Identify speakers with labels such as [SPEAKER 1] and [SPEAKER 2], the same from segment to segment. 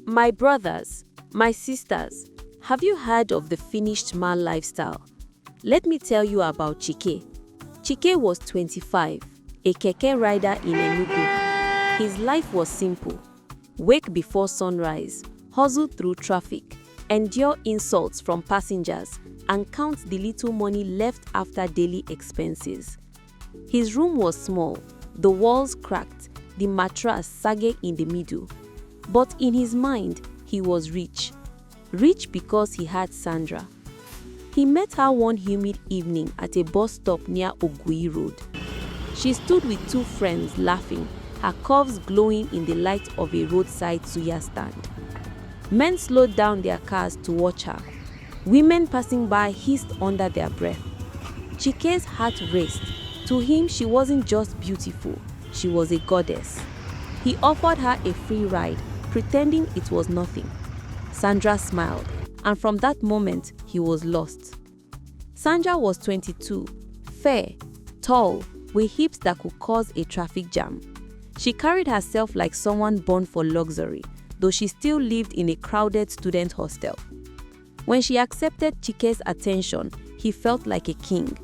[SPEAKER 1] My brothers, my sisters, have you heard of the finished man lifestyle? Let me tell you about Chike. Chike was 25, a Keke rider in Enugu. His life was simple. Wake before sunrise, hustle through traffic, endure insults from passengers, and count the little money left after daily expenses. His room was small, the walls cracked, the mattress sagging in the middle. But in his mind, he was rich. Rich because he had Sandra. He met her one humid evening at a bus stop near Ogui Road. She stood with two friends laughing, her curves glowing in the light of a roadside suya stand. Men slowed down their cars to watch her. Women passing by hissed under their breath. Chike's heart raced. To him, she wasn't just beautiful, she was a goddess. He offered her a free ride, pretending it was nothing. Sandra smiled, and from that moment, he was lost. Sandra was 22, fair, tall, with hips that could cause a traffic jam. She carried herself like someone born for luxury, though she still lived in a crowded student hostel. When she accepted Chike's attention, he felt like a king.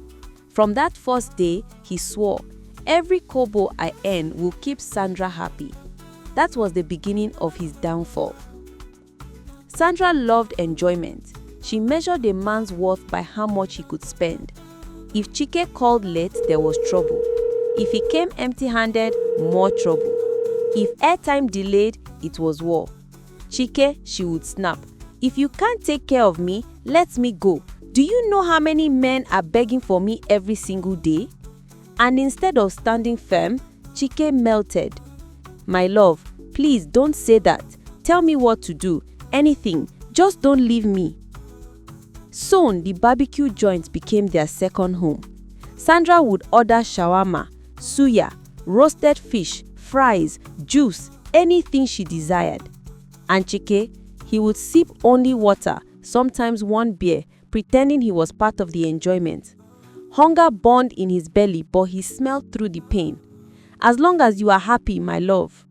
[SPEAKER 1] From that first day, he swore, "Every kobo I earn will keep Sandra happy." That was the beginning of his downfall. Sandra loved enjoyment. She measured a man's worth by how much he could spend. If Chike called late, there was trouble. If he came empty-handed, more trouble. If airtime delayed, it was war. Chike, she would snap. "If you can't take care of me, let me go. Do you know how many men are begging for me every single day?" And instead of standing firm, Chike melted. "My love, please don't say that. Tell me what to do. Anything. Just don't leave me." Soon, the barbecue joint became their second home. Sandra would order shawarma, suya, roasted fish, fries, juice, anything she desired. And Chike, he would sip only water, sometimes one beer, pretending he was part of the enjoyment. Hunger burned in his belly, but he smelled through the pain. "As long as you are happy, my love."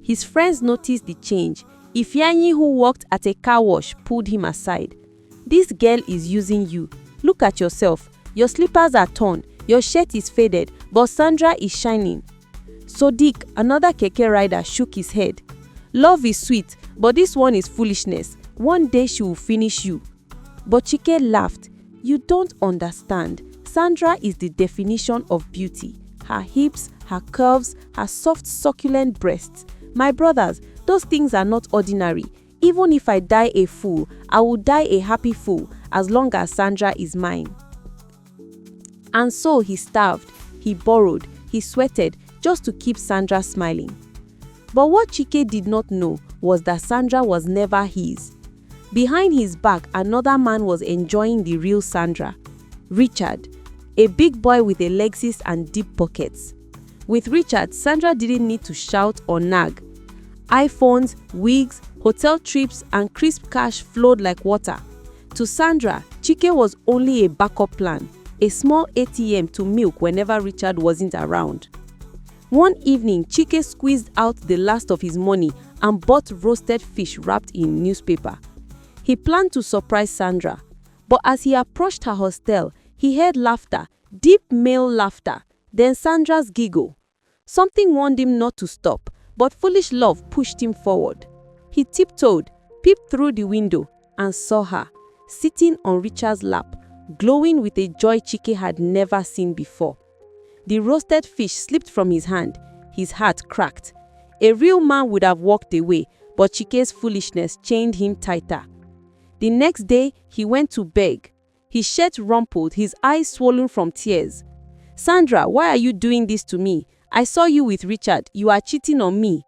[SPEAKER 1] His friends noticed the change. Ifeanyi, who worked at a car wash, pulled him aside. "This girl is using you. Look at yourself. Your slippers are torn, your shirt is faded, but Sandra is shining." Sodiq, another Keke rider, shook his head. "Love is sweet, but this one is foolishness. One day she will finish you." But Chike laughed. "You don't understand. Sandra is the definition of beauty. Her hips, her curves, her soft succulent breasts. My brothers, those things are not ordinary. Even if I die a fool, I will die a happy fool as long as Sandra is mine." And so he starved, he borrowed, he sweated just to keep Sandra smiling. But what Chike did not know was that Sandra was never his. Behind his back, another man was enjoying the real Sandra. Richard, a big boy with a Lexus and deep pockets. With Richard, Sandra didn't need to shout or nag. iPhones, wigs, hotel trips, and crisp cash flowed like water. To Sandra, Chike was only a backup plan, a small ATM to milk whenever Richard wasn't around. One evening, Chike squeezed out the last of his money and bought roasted fish wrapped in newspaper. He planned to surprise Sandra, but as he approached her hostel, he heard laughter, deep male laughter, then Sandra's giggle. Something warned him not to stop, but foolish love pushed him forward. He tiptoed, peeped through the window, and saw her, sitting on Richard's lap, glowing with a joy Chike had never seen before. The roasted fish slipped from his hand. His heart cracked. A real man would have walked away, but Chike's foolishness chained him tighter. The next day, he went to beg. His shirt rumpled, his eyes swollen from tears. "Sandra, why are you doing this to me? I saw you with Richard. You are cheating on me."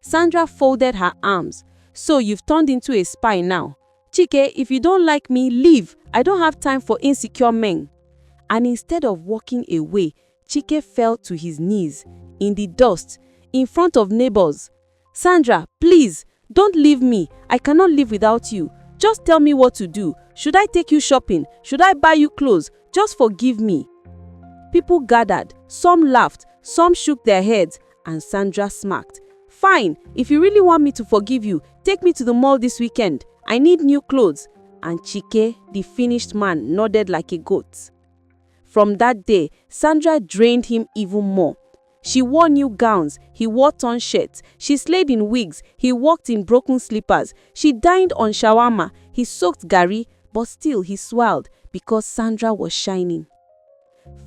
[SPEAKER 1] Sandra folded her arms. "So you've turned into a spy now. Chike, if you don't like me, leave. I don't have time for insecure men." And instead of walking away, Chike fell to his knees, in the dust, in front of neighbors. "Sandra, please, don't leave me. I cannot live without you. Just tell me what to do. Should I take you shopping? Should I buy you clothes? Just forgive me." People gathered. Some laughed, some shook their heads, and Sandra smirked. Fine, if you really want me to forgive you, take me to the mall this weekend. I need new clothes. And Chike, the finished man, nodded like a goat. From that day, Sandra drained him even more. She wore new gowns, he wore torn shirts. She slayed in wigs, he walked in broken slippers. She dined on shawarma, he soaked gari, but still he swelled because Sandra was shining.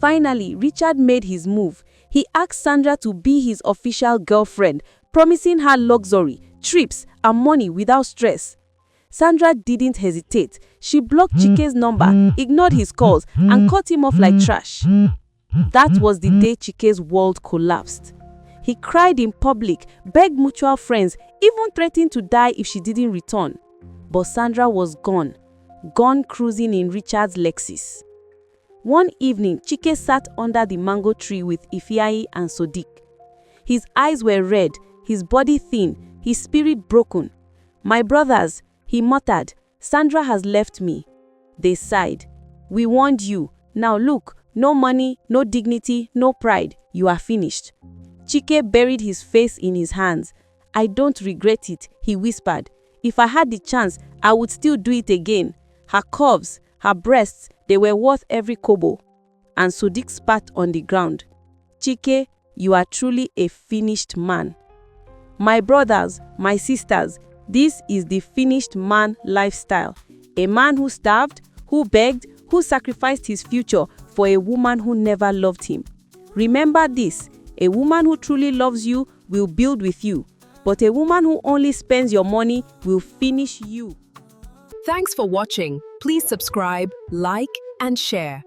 [SPEAKER 1] Finally, Richard made his move. He asked Sandra to be his official girlfriend, promising her luxury, trips, and money without stress. Sandra didn't hesitate. She blocked Chike's number, ignored his calls, and cut him off like trash. That was the day Chike's world collapsed. He cried in public, begged mutual friends, even threatened to die if she didn't return. But Sandra was gone cruising in Richard's Lexus. One evening, Chike sat under the mango tree with Ifeanyi and Sodiq. His eyes were red, his body thin, his spirit broken. "My brothers," he muttered, "Sandra has left me." They sighed. "We warned you. Now look, no money, no dignity, no pride. You are finished." Chike buried his face in his hands. "I don't regret it," he whispered. "If I had the chance, I would still do it again." Her curves, her breasts, they were worth every kobo. And Sodiq spat on the ground. "Chike, you are truly a finished man." My brothers, my sisters, this is the finished man lifestyle. A man who starved, who begged, who sacrificed his future for a woman who never loved him. Remember this, a woman who truly loves you will build with you, but a woman who only spends your money will finish you.
[SPEAKER 2] Thanks for watching. Please subscribe, like, and share.